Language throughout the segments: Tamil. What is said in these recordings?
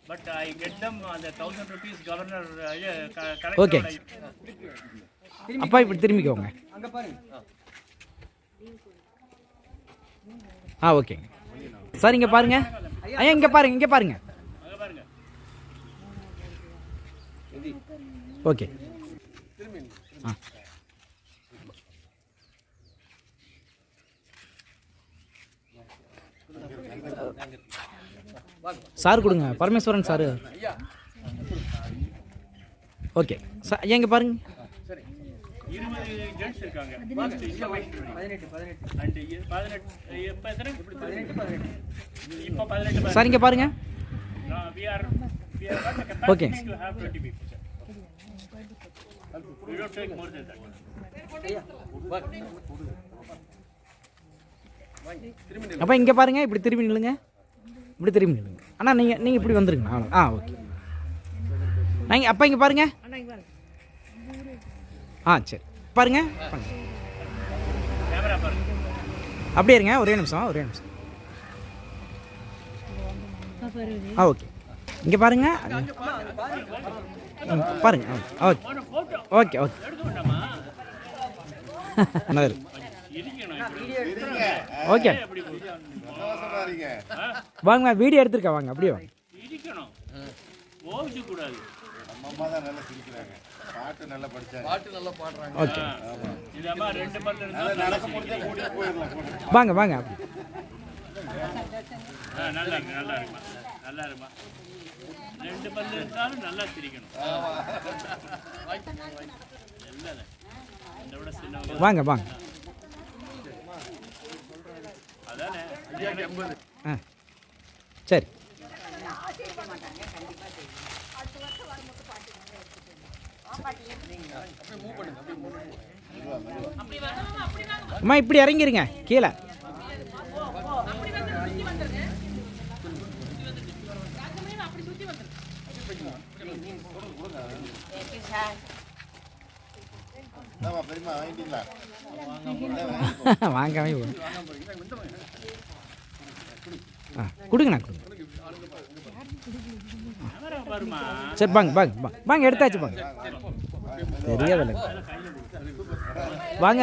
but I get them the 1,000 rupees governor okay அப்பா இப்படி திரும்பிக்கோங்க. ஓகேங்க சார். இங்கே பாருங்க ஐயா, இங்கே பாருங்க, இங்கே பாருங்க. ஓகே சார் கொடுங்க, பரமேஸ்வரன் சார். ஓகே சார், ஐயா இங்கே பாருங்க. 20 ஜென்ட்ஸ் இருக்காங்க. சார் இங்கே பாருங்க. ஓகே அப்போ இங்கே பாருங்க, இப்படி திரும்பி நில்லுங்க, இப்படி திரும்பி நில்லுங்க. அண்ணா நீங்கள் இப்படி வந்துருங்க. ஓகே நீங்கள் அப்போ இங்கே பாருங்க. சரி பாருங்க, அப்படியே இருங்க, ஒரே நிமிஷம். ஓகே இங்கே பாருங்க, பாருங்க. ஓகே ஓகே வாங்க, வீடியோ எடுத்துருக்கா, வாங்க அப்படியே வாங்க. ஓகே வாங்க வாங்க. ரெண்டு பல்லு இருந்தாலும் நல்லா சிரிக்கணும். வாங்க வாங்க. சரி அம்மா இப்படி இறங்கிருங்க கீழே. வாங்க கொடுங்கண்ணா, கொடுங்க. சரி வாங்க எடுத்தாச்சு. தெரியாதில்ல, வாங்க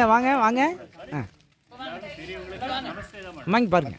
அம்மாங்க பாருங்க.